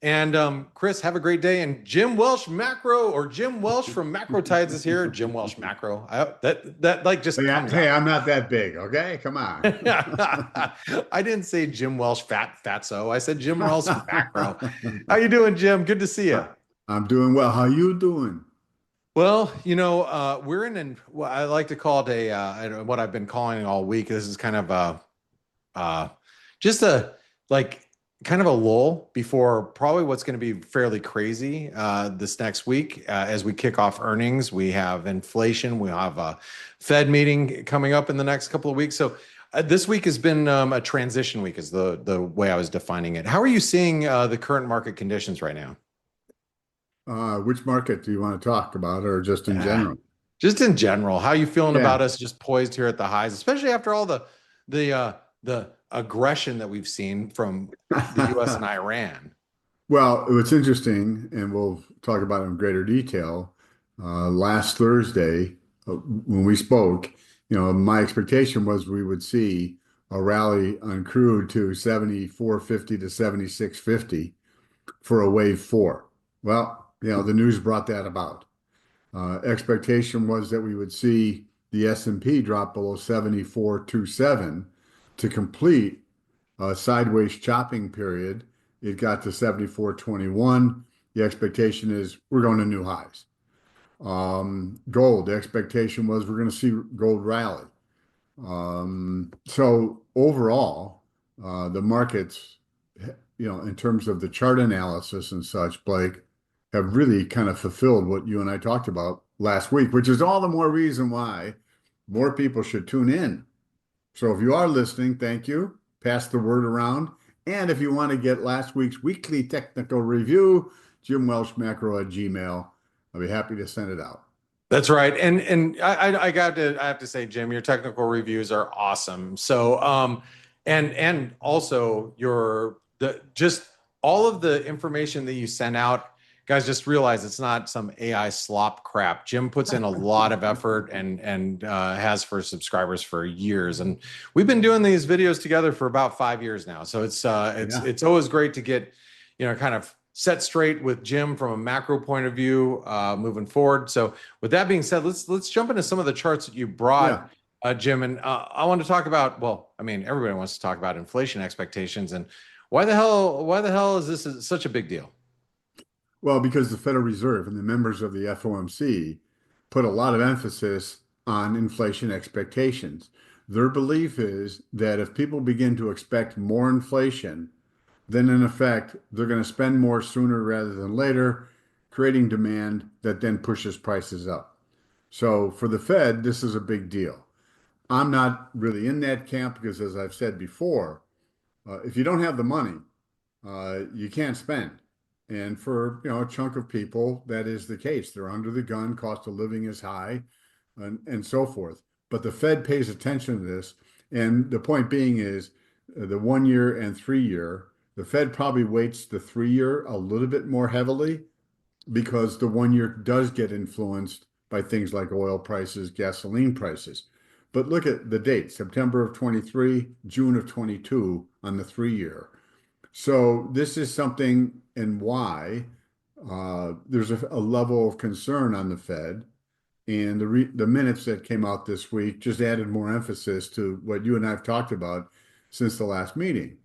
And Chris, have a great day. And Jim Welsh Macro or Jim Welsh from Macro Tides is here. Jim Welsh Macro. That like just Hey, comes hey, out. I'm not that big, okay? Come on. I didn't say Jim Welsh fatso. I said Jim Welsh Macro. How you doing, Jim? Good to see you. I'm doing well. How you doing? Well, we're in an what I like to call it what I've been calling all week. This is kind of uh, just a like kind of a lull before probably what's going to be fairly crazy this next week as we kick off earnings. We have inflation. We have a Fed meeting coming up in the next couple of weeks. So this week has been a transition week, is the way I was defining it. How are you seeing the current market conditions right now? Which market do you want to talk about, or just in Yeah. general? Just in general, how you feeling Yeah. about us just poised here at the highs, especially after all the aggression that we've seen from the U.S. and Iran? Well, what's interesting, and we'll talk about it in greater detail. Last Thursday, when we spoke, my expectation was we would see a rally on crude to 74.50 to 76.50 for a wave four. Well, the news brought that about. Expectation was that we would see the S&P drop below 74.27 to complete a sideways chopping period. It got to 74.21. The expectation is we're going to new highs. Gold, the expectation was we're going to see gold rally. So overall, the markets, in terms of the chart analysis and such, Blake, have really kind of fulfilled what you and I talked about last week, which is all the more reason why more people should tune in. So if you are listening, thank you. Pass the word around. And if you want to get last week's weekly technical review, Jim Welsh Macro at Gmail. I'll be happy to send it out. That's right. And I have to say, Jim, your technical reviews are awesome. So and also your the just all of the information that you send out, guys, just realize it's not some AI slop crap. Jim puts in a lot of effort and has for subscribers for years. And we've been doing these videos together for about 5 years now. So Yeah. it's always great to get, kind of set straight with Jim from a macro point of view moving forward. So with that being said, let's jump into some of the charts that you Yeah. brought, Jim. And I want to talk about, well, I mean, everybody wants to talk about inflation expectations and why the hell is this such a big deal? Well, because the Federal Reserve and the members of the FOMC put a lot of emphasis on inflation expectations. Their belief is that if people begin to expect more inflation, then in effect, they're going to spend more sooner rather than later, creating demand that then pushes prices up. So for the Fed, this is a big deal. I'm not really in that camp because, as I've said before, if you don't have the money, you can't spend. And for a chunk of people, that is the case. They're under the gun, cost of living is high, and so forth. But the Fed pays attention to this, and the point being is the 1 year and 3 year. The Fed probably weights the 3 year a little bit more heavily because the 1 year does get influenced by things like oil prices, gasoline prices. But look at the date, September of 23, June of 22 on the 3 year. So this is something and why there's a level of concern on the Fed. And the minutes that came out this week just added more emphasis to what you and I have talked about since the last meeting,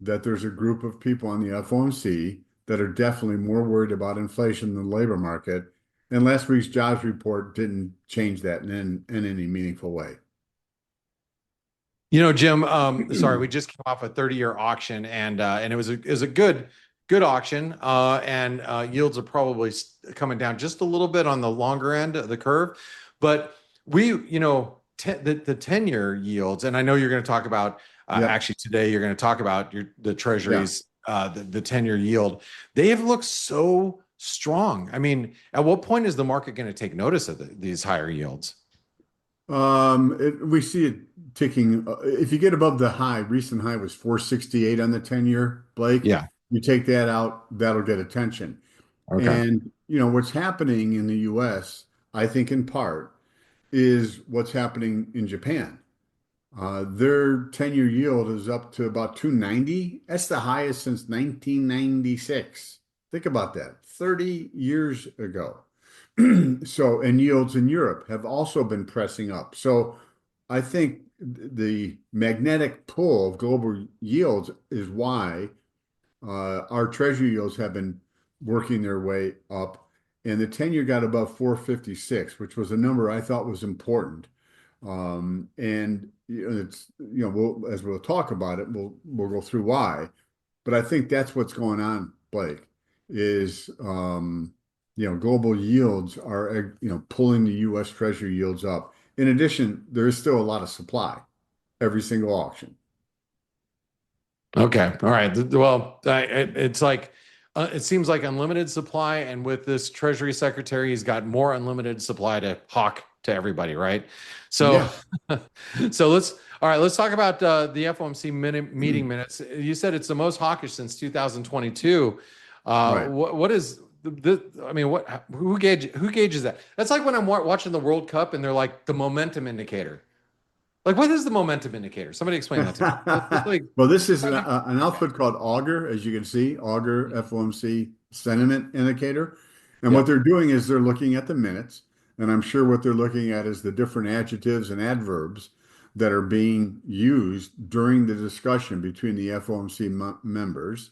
that there's a group of people on the FOMC that are definitely more worried about inflation than the labor market. And last week's jobs report didn't change that in any meaningful way. Jim, sorry, we just came off a 30-year auction and it was a good auction. And yields are probably coming down just a little bit on the longer end of the curve. But the 10-year yields, and I know you're going to talk about Yep. actually today, you're going to talk about the Yeah. treasuries, the 10-year yield. They have looked so strong. I mean, at what point is the market going to take notice of these higher yields? We see it ticking. If you get above the high, recent high was 468 on the 10 year, Blake. Yeah. You take that out, that'll get attention. Okay. And what's happening in the US, I think in part, is what's happening in Japan. Their 10 year yield is up to about 290. That's the highest since 1996. Think about that, 30 years ago. So, and yields in Europe have also been pressing up. So I think the magnetic pull of global yields is why our treasury yields have been working their way up. And the 10-year got above 456, which was a number I thought was important. And it's, as we'll talk about it, we'll go through why. But I think that's what's going on, Blake, is global yields are pulling the U.S. Treasury yields up. In addition, there is still a lot of supply every single auction. Okay. All right. Well, it's like it seems like unlimited supply, and with this Treasury Secretary, he's got more unlimited supply to hawk to everybody, right? So, Yeah, so let's talk about the FOMC meeting minutes. You said it's the most hawkish since 2022. right. What is I mean, who gauges that? That's like when I'm watching the World Cup and they're like the momentum indicator. Like, what is the momentum indicator? Somebody explain that to me. Like, Well, this is an output called Augur, as you can see, Augur FOMC sentiment indicator. And what yep. they're doing is they're looking at the minutes, and I'm sure what they're looking at is the different adjectives and adverbs that are being used during the discussion between the FOMC members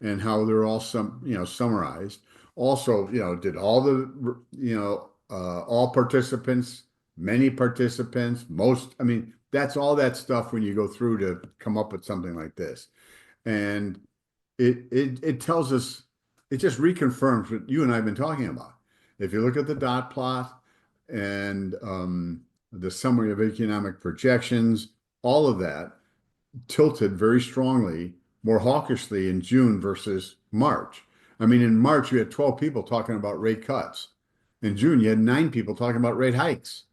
and how they're all summarized. Also, did all the all participants, many participants, most, I mean, that's all that stuff when you go through to come up with something like this. And it tells us, it just reconfirms what you and I have been talking about. If you look at the dot plot and the summary of economic projections, all of that tilted very strongly, more hawkishly in June versus March. I mean, in March, you had 12 people talking about rate cuts. In June, you had 9 people talking about rate hikes.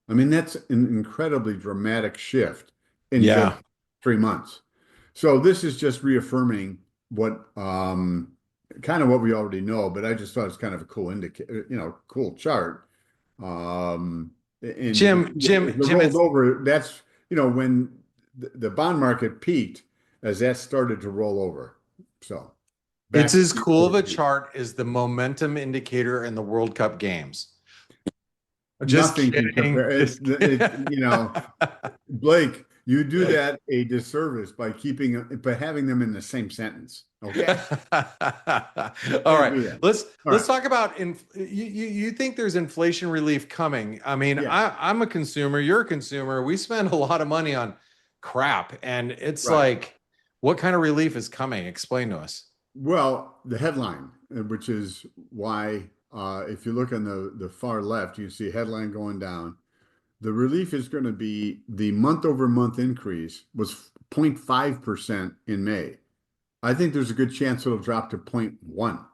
I mean, that's an incredibly dramatic shift in just Yeah. 3 months. So this is just reaffirming what kind of what we already know, but I just thought it's kind of a cool indicator, cool chart. And as it Jim, rolled over, that's when the bond market peaked as that started to roll over. So it's back as cool of a chart as the momentum indicator in the World Cup games. Just nothing can kidding. compare. Just It's kidding. Blake, you do that a disservice by having them in the same sentence. Okay, All can't right, do that. All let's right. talk about you think there's inflation relief coming. I mean, Yeah. I'm a consumer, you're a consumer. We spend a lot of money on crap, and it's Right. like, what kind of relief is coming? Explain to us. Well, the headline, which is why, if you look on the far left, you see a headline going down. The relief is going to be the month over month increase was 0.5% in May. I think there's a good chance it'll drop to 0.1.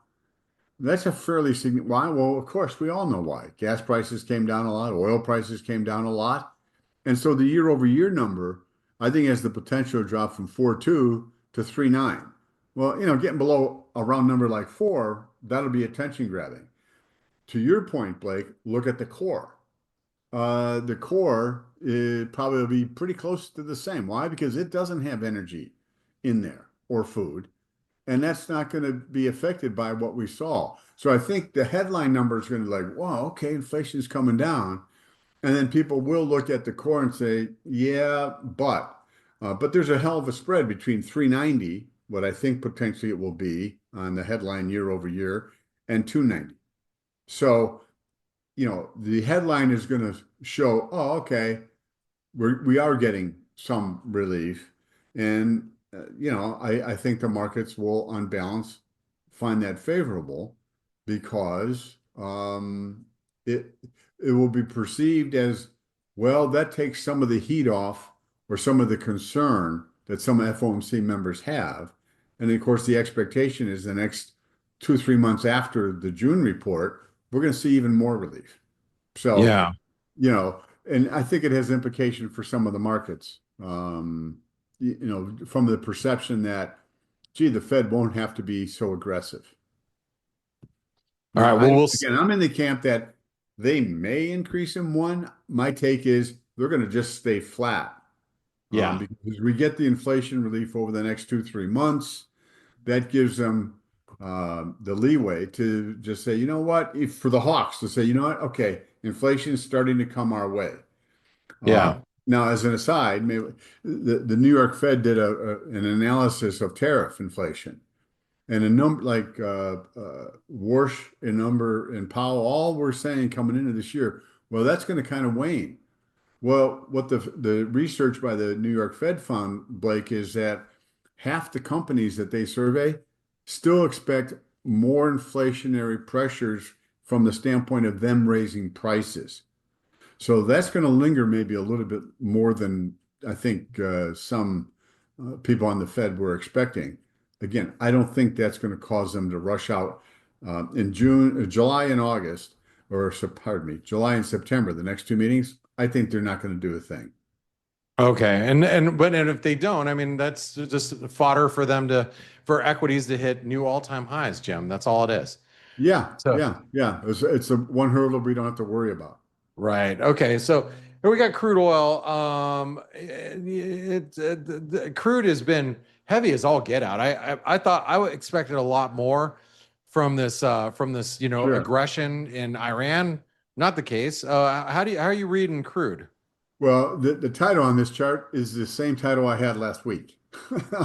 That's a fairly significant. Why? Well, of course, we all know why. Gas prices came down a lot, oil prices came down a lot. And so the year over year number, I think, has the potential to drop from 4.2 to 3.9. Well, getting below a round number like 4, that'll be attention grabbing. To your point, Blake, look at the core. The core probably will be pretty close to the same. Why? Because it doesn't have energy in there or food, and that's not going to be affected by what we saw. So I think the headline number is going to be like, wow, okay, inflation is coming down. And then people will look at the core and say, yeah, but there's a hell of a spread between 390, what I think potentially it will be on the headline year over year, and 290. So, the headline is going to show, oh, okay, we are getting some relief. And, I think the markets will, on balance, find that favorable because it it will be perceived as, well, that takes some of the heat off or some of the concern that some FOMC members have. And of course, the expectation is the next 2, 3 months after the June report, we're going to see even more relief. So, Yeah. and I think it has implication for some of the markets. From the perception that, gee, the Fed won't have to be so aggressive. All Now, right. Well, I'm in the camp that they may increase in one. My take is they're going to just stay flat, yeah. because we get the inflation relief over the next 2, 3 months. That gives them the leeway to just say, you know what, if for the hawks to say, you know what, okay, inflation is starting to come our way. Uh, Yeah. Now, as an aside, maybe the New York Fed did an analysis of tariff inflation, and a number like Warsh and Number and Powell all were saying coming into this year, well, that's going to kind of wane. Well, what the research by the New York Fed found, Blake, is that half the companies that they survey still expect more inflationary pressures from the standpoint of them raising prices. So that's going to linger maybe a little bit more than I think some people on the Fed were expecting. Again, I don't think that's going to cause them to rush out in June, July, and August, or pardon me, July and September, the next two meetings. I think they're not going to do a thing. Okay. And if they don't, I mean, that's just fodder for them for equities to hit new all-time highs, Jim. That's all it is. Yeah, So, yeah, yeah. It's a one hurdle we don't have to worry about. right. Okay. So here we got crude oil. The crude has been heavy as all get out. I thought I would expected a lot more from this, Sure. aggression in Iran. Not the case. How are you reading crude? Well, the title on this chart is the same title I had last week.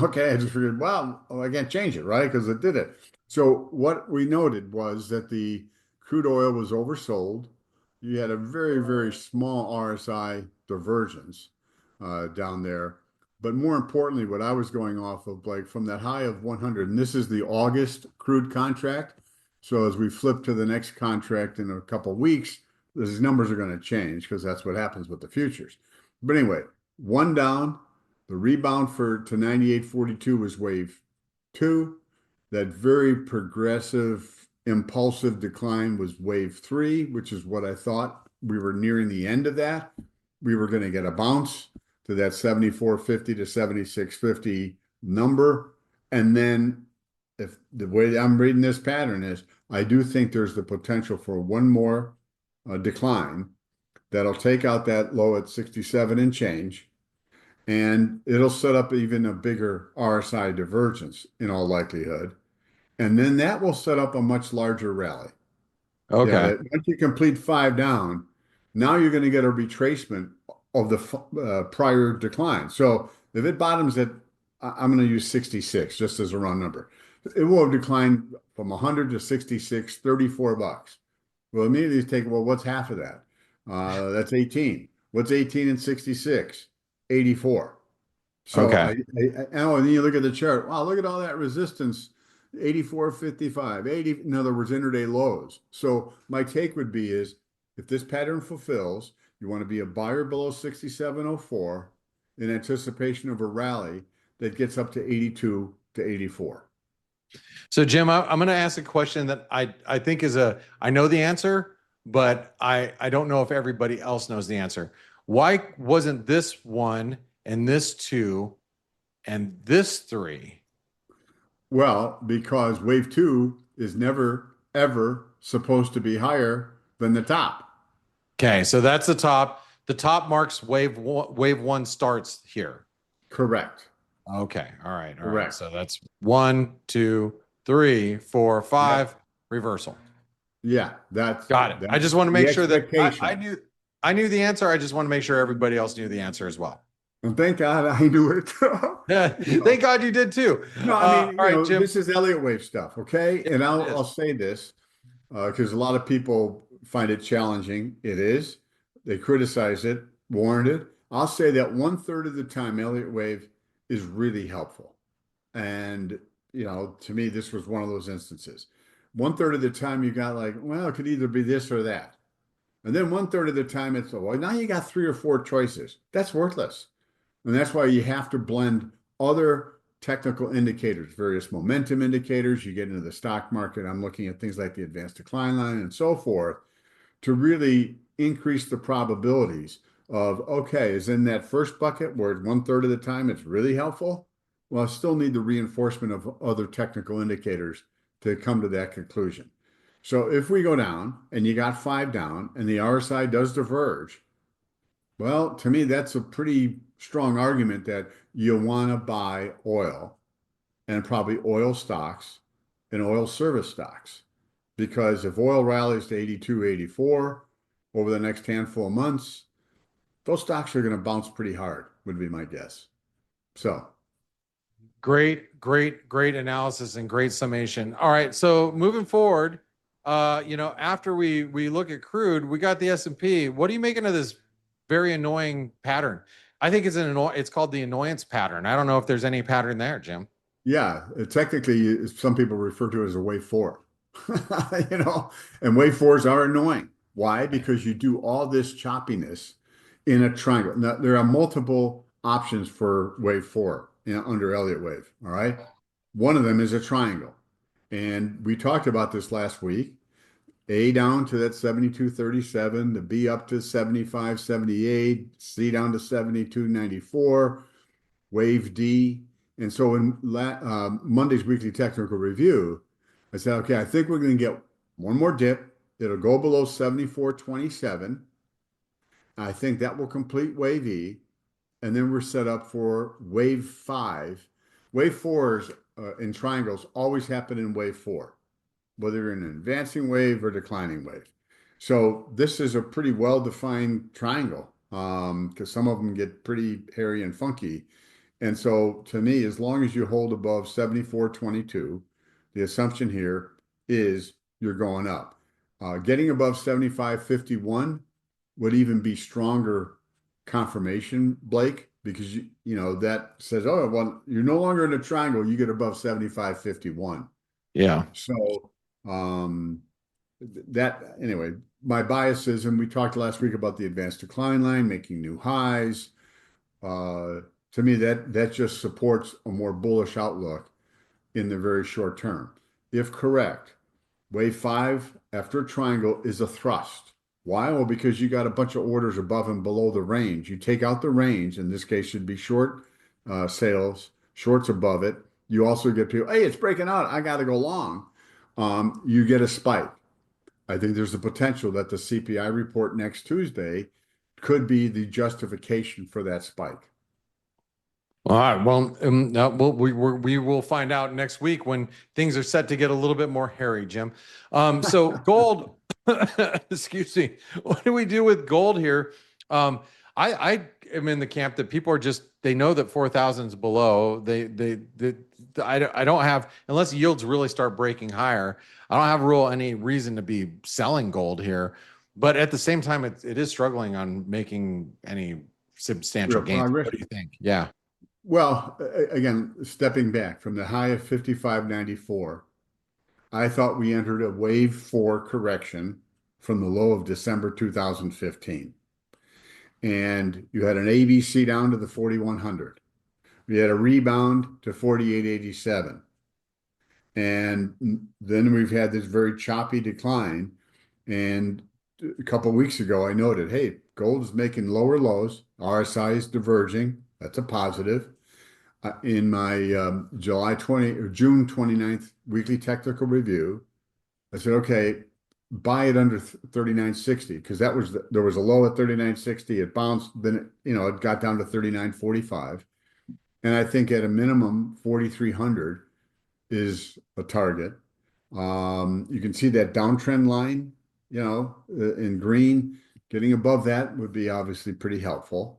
Okay, I just figured, well, I can't change it, right? Because it did it. So what we noted was that the crude oil was oversold. You had a very, very small RSI divergence down there. But more importantly, what I was going off of, Blake, from that high of 100, and this is the August crude contract. So as we flip to the next contract in a couple of weeks, these numbers are going to change because that's what happens with the futures. But anyway, one down, the rebound for to 98.42 was wave two. That very progressive, impulsive decline was wave three, which is what I thought we were nearing the end of that. We were going to get a bounce to that 74.50 to 76.50 number. And then if the way I'm reading this pattern is, I do think there's the potential for one more decline that'll take out that low at 67 and change, and it'll set up even a bigger RSI divergence in all likelihood. And then that will set up a much larger rally. Yeah, Okay. that once you complete five down, now you're going to get a retracement of the prior decline. So if it bottoms at, I'm going to use 66 just as a round number. It will have declined from 100 to 66, $34. Well, immediately you take, well, what's half of that? That's 18. What's 18 and 66? 84. So Okay. oh, and then you look at the chart. Wow, look at all that resistance. 84.55, 80, in other words, intraday lows. So my take would be is if this pattern fulfills, you want to be a buyer below 67.04 in anticipation of a rally that gets up to 82 to 84. So, Jim, I'm going to ask a question that I think I know the answer, but I don't know if everybody else knows the answer. Why wasn't this one and this two and this three? Well, because wave two is never, ever supposed to be higher than the top. Okay, so that's the top. The top marks wave one starts here. Correct. Okay, all right, all right. Correct. So that's one, two, three, four, Yep. five, reversal. Yeah, that's Got it. I just want to the make sure that expectation. I knew the answer. I just want to make sure everybody else knew the answer as well. And thank God I knew it. You Thank know, God you did too. no, I mean, All right, Jim. this is Elliott wave stuff, okay? Yes, And it I'll is. say this because a lot of people find it challenging. It is. They criticize it, warned it. I'll say that one third of the time, Elliott wave is really helpful. And, to me, this was one of those instances. One third of the time, you got like, well, it could either be this or that. And then one third of the time, it's, well, now you got three or four choices. That's worthless. And that's why you have to blend other technical indicators, various momentum indicators. You get into the stock market. I'm looking at things like the advanced decline line and so forth to really increase the probabilities of, okay, is in that first bucket where one third of the time it's really helpful. Well, I still need the reinforcement of other technical indicators to come to that conclusion. So if we go down and you got five down and the RSI does diverge, well, to me, that's a pretty strong argument that you want to buy oil and probably oil stocks in oil service stocks. Because if oil rallies to 82, 84 over the next handful of months, those stocks are going to bounce pretty hard, would be my guess. So, Great analysis and great summation. All right, so moving forward, after we look at crude, we got the S&P. What are you making of this very annoying pattern? I think it's called the annoyance pattern. I don't know if there's any pattern there, Jim. yeah, technically, some people refer to it as a wave four, you know, and wave fours are annoying. Why? Because you do all this choppiness in a triangle. Now, there are multiple options for wave four, under Elliott wave. All right. One of them is a triangle. And we talked about this last week. A down to that 72.37, the B up to 75.78, C down to 72.94, wave D. And so in Monday's weekly technical review, I said, okay, I think we're going to get one more dip. It'll go below 74.27. I think that will complete wave E. And then we're set up for wave five. Wave fours in triangles always happen in wave four, whether you're in an advancing wave or declining wave. So this is a pretty well-defined triangle because some of them get pretty hairy and funky. And so to me, as long as you hold above 74.22, the assumption here is you're going up. Getting above 75.51 would even be stronger confirmation, Blake, because that says, oh, well, you're no longer in a triangle, you get above 75.51. Yeah. So that anyway, my bias is, and we talked last week about the advanced decline line making new highs. To me, that just supports a more bullish outlook in the very short term. If correct, wave five after a triangle is a thrust. Why? Well, because you got a bunch of orders above and below the range. You take out the range, in this case, should be short sales, shorts above it. You also get people, hey, it's breaking out. I got to go long. You get a spike. I think there's a potential that the CPI report next Tuesday could be the justification for that spike. All right. Well, we will find out next week when things are set to get a little bit more hairy, Jim. So gold, excuse me. What do we do with gold here? I am in the camp that people are just they know that 4,000 is below. I don't have unless yields really start breaking higher. I don't have any reason to be selling gold here. But at the same time, it is struggling on making any substantial Real gains. progress. What do you think? Yeah. Well, again, stepping back from the high of 55.94, I thought we entered a wave four correction from the low of December 2015. And you had an ABC down to the 4100. We had a rebound to 48.87. And then we've had this very choppy decline. And a couple of weeks ago, I noted, hey, gold is making lower lows. RSI is diverging. That's a positive. In my July 20 or June 29th weekly technical review, I said, okay, buy it under 39.60 because there was a low at 39.60. It bounced, then it got down to 39.45. And I think at a minimum, 4,300 is a target. You can see that downtrend line, in green. Getting above that would be obviously pretty helpful.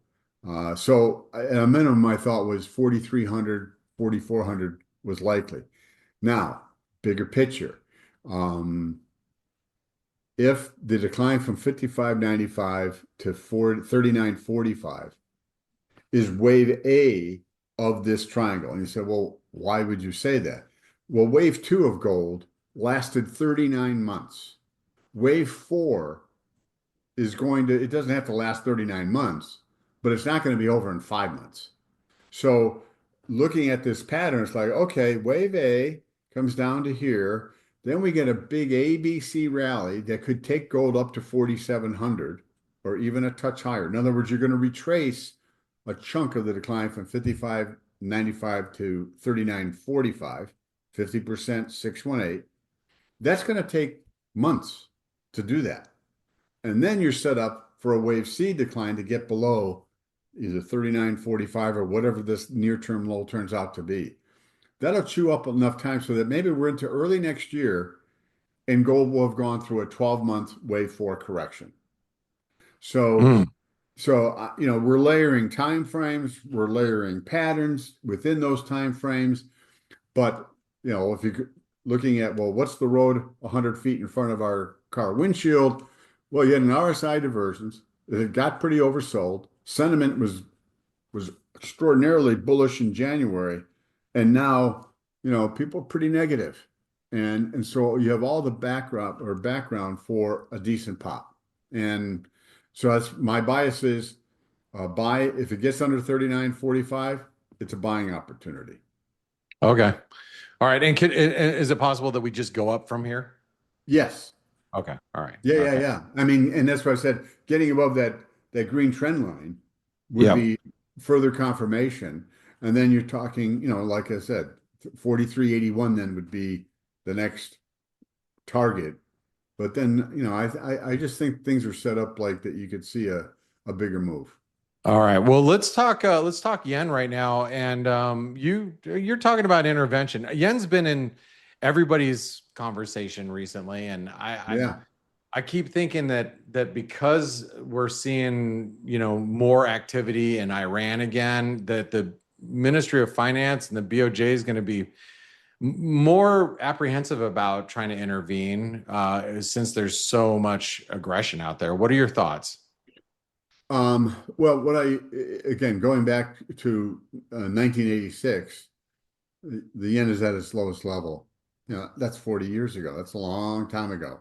So at a minimum, I thought was 4,300, 4,400 was likely. Now, bigger picture. If the decline from 55.95 to 39.45 is wave A of this triangle, and you said, well, why would you say that? Well, wave two of gold lasted 39 months. Wave four it doesn't have to last 39 months, but it's not going to be over in 5 months. So looking at this pattern, it's like, okay, wave A comes down to here. Then we get a big ABC rally that could take gold up to 4,700 or even a touch higher. In other words, you're going to retrace a chunk of the decline from 55.95 to 39.45, 50%, 618. That's going to take months to do that. And then you're set up for a wave C decline to get below either 39.45 or whatever this near-term low turns out to be. that'll chew up enough time so that maybe we're into early next year and gold will have gone through a 12-month wave four correction. So, Mm, we're layering time frames, we're layering patterns within those time frames. But if you're looking at, well, what's the road 100 feet in front of our car windshield? Well, you had an RSI divergence. It got pretty oversold. Sentiment was extraordinarily bullish in January, and now people are pretty negative, and so you have all the background for a decent pop, and so that's my bias is buy if it gets under 39.45, it's a buying opportunity. okay. All right. And is it possible that we just go up from here? Yes. Okay. All right. Yeah, yeah, Okay. yeah. I mean, and that's why I said getting above that green trend line would Yep. be further confirmation. And then you're talking, like I said, 43.81 then would be the next target. But then, I just think things are set up like that you could see a bigger move. All right. Well, let's talk yen right now. And you're talking about intervention. Yen's been in everybody's conversation recently, and Yeah. I keep thinking that because we're seeing, more activity in Iran again, that the Ministry of Finance and the BOJ is going to be more apprehensive about trying to intervene since there's so much aggression out there. What are your thoughts? Well, again, going back to 1986, the yen is at its lowest level. That's 40 years ago. That's a long time ago.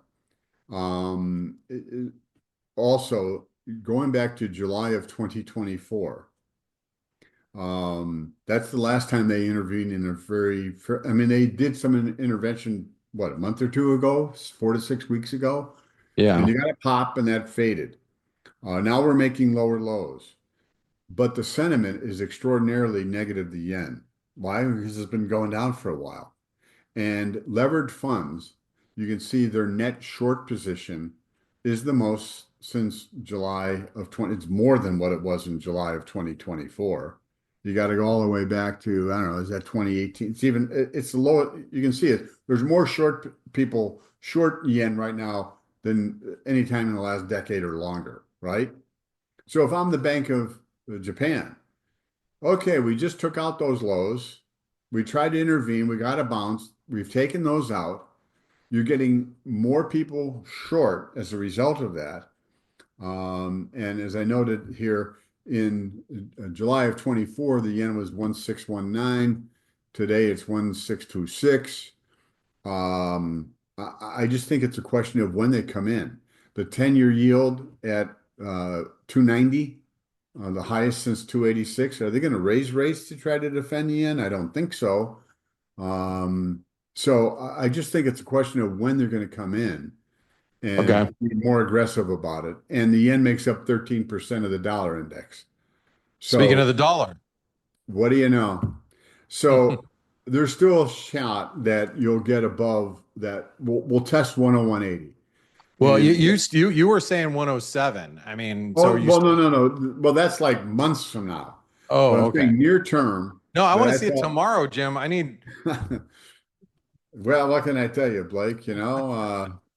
Also, going back to July of 2024, that's the last time they intervened in I mean, they did some intervention, what, a month or two ago, 4 to 6 weeks ago, and Yeah. you got a pop and that faded. Now we're making lower lows, but the sentiment is extraordinarily negative, the yen. Why? Because it's been going down for a while. And levered funds, you can see their net short position is the most since July of 20. It's more than what it was in July of 2024. You got to go all the way back to, I don't know, is that 2018? It's the low. You can see it. There's more short yen right now than any time in the last decade or longer, right? So if I'm the Bank of Japan, okay, we just took out those lows. We tried to intervene. We got a bounce. We've taken those out. You're getting more people short as a result of that. And as I noted here, in July of 24, the yen was 1619. Today it's 1626. I just think it's a question of when they come in. The 10-year yield at 290, the highest since 286. Are they going to raise rates to try to defend the yen? I don't think so. Um, so I just think it's a question of when they're going to come in Okay. and be more aggressive about it. And the yen makes up 13% of the dollar index. Speaking of So the dollar. what do you know? So there's still a shot that you'll get above that. We'll test 101.80. Well, And you were saying 107. I mean, so oh, you well, no, still. no, no. Well, that's like months from now. But Oh, I'm okay. saying near term No, I that want to I see it thought, tomorrow, Jim. I need. well, what can I tell you, Blake?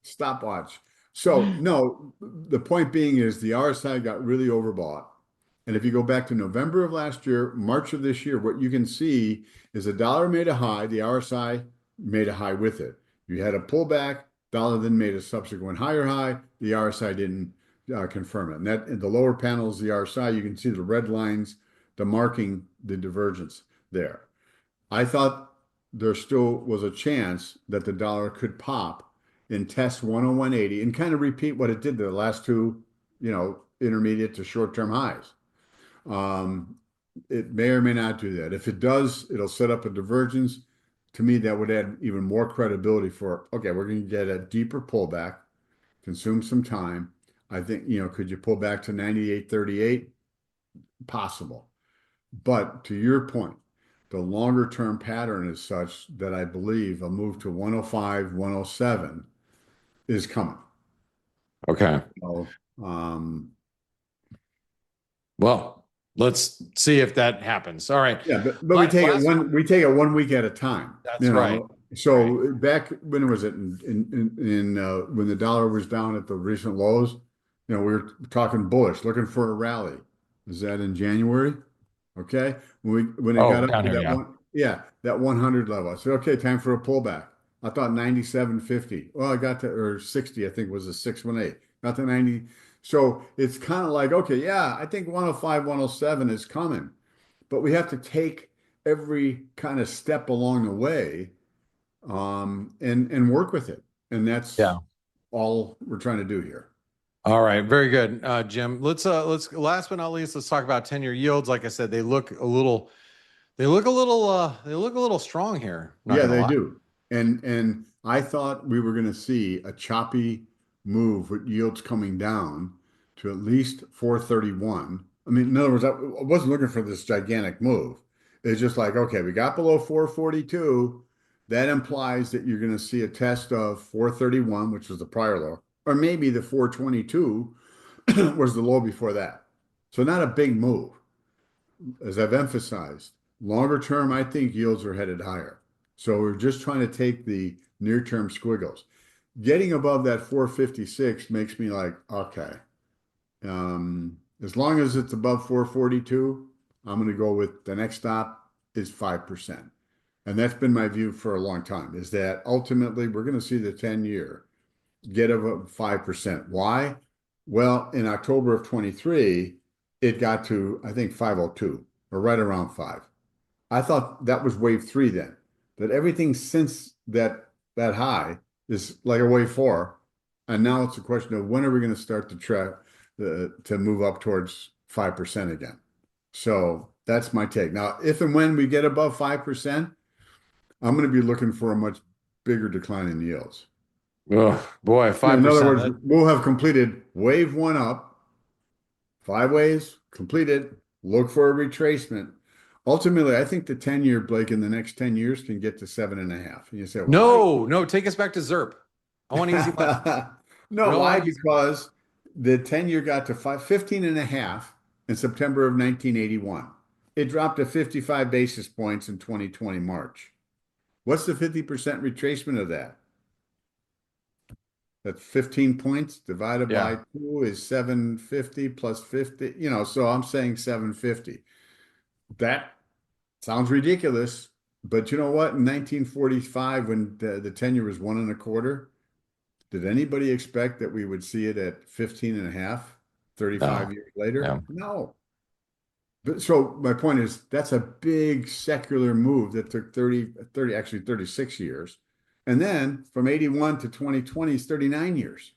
Stopwatch. So, no, the point being is the RSI got really overbought. And if you go back to November of last year, March of this year, what you can see is the dollar made a high, the RSI made a high with it. You had a pullback, dollar then made a subsequent higher high, the RSI didn't confirm it. And that in the lower panels, the RSI, you can see the red lines, the marking the divergence there. I thought there still was a chance that the dollar could pop and test 101.80 and kind of repeat what it did the last two, intermediate to short-term highs. Um, it may or may not do that. If it does, it'll set up a divergence. To me, that would add even more credibility for, okay, we're going to get a deeper pullback, consume some time. I think, could you pull back to 98.38? Possible. But to your point, the longer term pattern is such that I believe a move to 105, 107 is coming. Okay. So, Well. Let's see if that happens. All right. Yeah, but Last one. we take it 1 week at a time, That's you right. know. Right. So back when was it when the dollar was down at the recent lows, we were talking bullish, looking for a rally. Is that in January? Okay. When it got Oh, up down to here. that Yeah. one, yeah, that 100 level. I said, okay, time for a pullback. I thought 97.50. Well, I got to or 60, I think was a 618. Got to 90. So it's kind of like, okay, yeah, I think 105, 107 is coming. But we have to take every kind of step along the way, and work with it. And that's Yeah. all we're trying to do here. All right. Very good, Jim. Let's last but not least, let's talk about 10-year yields. Like I said, they look a little strong here. Not Yeah, gonna they lie. do. And I thought we were going to see a choppy move with yields coming down to at least 431. I mean, in other words, I wasn't looking for this gigantic move. It's just like, okay, we got below 442. That implies that you're going to see a test of 431, which was the prior low, or maybe the 422 was the low before that. So not a big move. As I've emphasized, longer term, I think yields are headed higher. So we're just trying to take the near term squiggles. Getting above that 456 makes me like, okay, as long as it's above 442, I'm going to go with the next stop is 5%. And that's been my view for a long time, is that ultimately we're going to see the 10-year get above 5%. Why? Well, in October of 23, it got to, I think, 502 or right around five. I thought that was wave three then, but everything since that high is like a wave four. And now it's a question of when are we going to start to try to move up towards 5% again? So that's my take. Now, if and when we get above 5%, I'm going to be looking for a much bigger decline in yields. Oh boy, In other 5%. words, That we'll have completed wave one up, five waves completed, look for a retracement. Ultimately, I think the 10-year, Blake, in the next 10 years can get to 7.5. And you say, why? no, no, take us back to ZERP. I want easy money. No, We all why? want easy money. Because the 10-year got to 15 and a half in September of 1981. It dropped to 55 basis points in 2020 March. What's the 50% retracement of that? That's 15 points divided by Yeah. two is 750 plus 50, so I'm saying 750. That sounds ridiculous, but you know what? In 1945, when the 10-year was 1.25, did anybody expect that we would see it at 15 and a half 35 No. years later? Yeah. No. But so my point is that's a big secular move that took 30, actually 36 years. And then from 81 to 2020 is 39 years.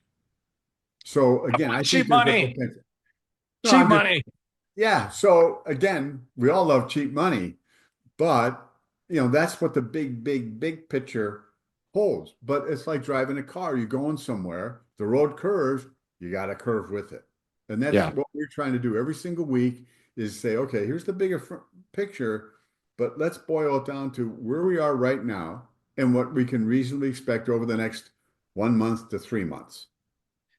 So I again, want I cheap think there's a money. potential. No, Cheap I'm just, money. yeah. So again, we all love cheap money. But, that's what the big, big, big picture holds. But it's like driving a car. You're going somewhere, the road curves, you got to curve with it. And that's Yeah. what we're trying to do every single week is say, okay, here's the bigger picture, but let's boil it down to where we are right now and what we can reasonably expect over the next 1 month to 3 months.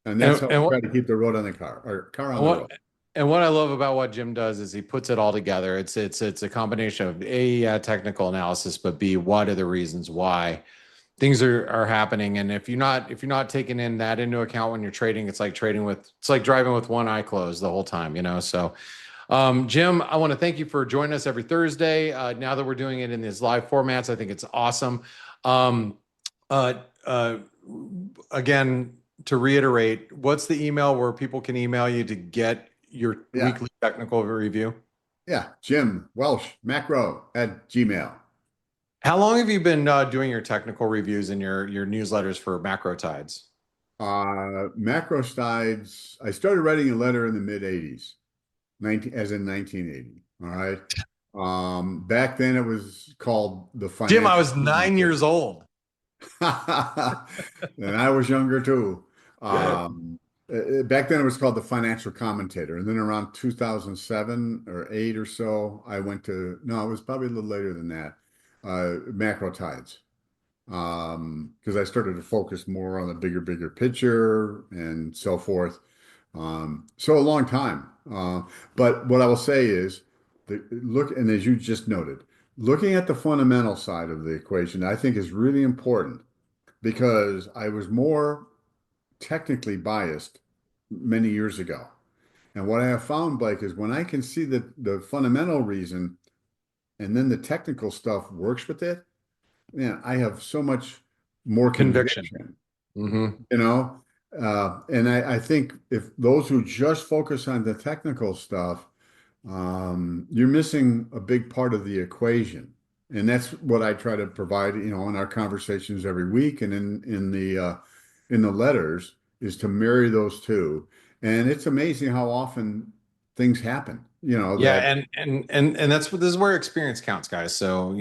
And that's And how we and try to keep the road on the car or car on the road. what and what I love about what Jim does is he puts it all together. It's a combination of A, yeah, technical analysis, but B, what are the reasons why things are happening. And if you're not taking in that into account when you're trading, it's like driving with one eye closed the whole time, you know. So Jim, I want to thank you for joining us every Thursday. Now that we're doing it in these live formats, I think it's awesome. Um, uh, uh, Again, to reiterate, what's the email where people can email you to get your Yeah. weekly technical review? Yeah. Jim Welsh, macro at Gmail. How long have you been doing your technical reviews and your newsletters for macro tides? Macro sides, I started writing a letter in the mid 80s, 19, as in 1980. All right. Back then it was called the Jim, I financial was 9 years commentator. old. And I was younger too. Back then it was called the financial commentator. And then around 2007 or eight or so, I went to, no, it was probably a little later than that, macro tides. Because I started to focus more on the bigger picture and so forth. So a long time. But what I will say is, look, and as you just noted, looking at the fundamental side of the equation, I think is really important because I was more technically biased many years ago. And what I have found, Blake, is when I can see the fundamental reason and then the technical stuff works with it, man, I have so much more Conviction. conviction, Hmm. you know? And I think if those who just focus on the technical stuff, you're missing a big part of the equation. And that's what I try to provide, in our conversations every week and in the letters is to marry those two. And it's amazing how often things happen, Yeah, that and that's what this is where experience counts, guys. So,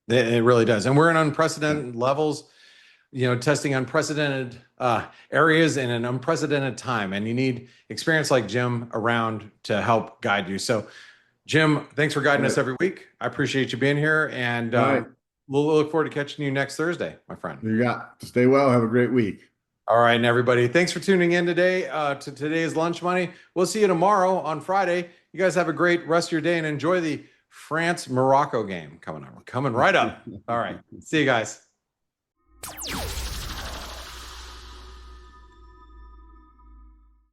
it really does. And we're in yeah, unprecedented levels, testing unprecedented areas in an unprecedented time. And you need experience like Jim around to help guide you. So, Jim, thanks for guiding us right. every week. I appreciate you being here. And All right. we'll look forward to catching you next Thursday, my friend. You got stay well. Have a great week. All right, and everybody, thanks for tuning in today to today's Lunch Money. We'll see you tomorrow on Friday. You guys have a great rest of your day and enjoy the France-Morocco game coming up, coming right up. All right, see you guys.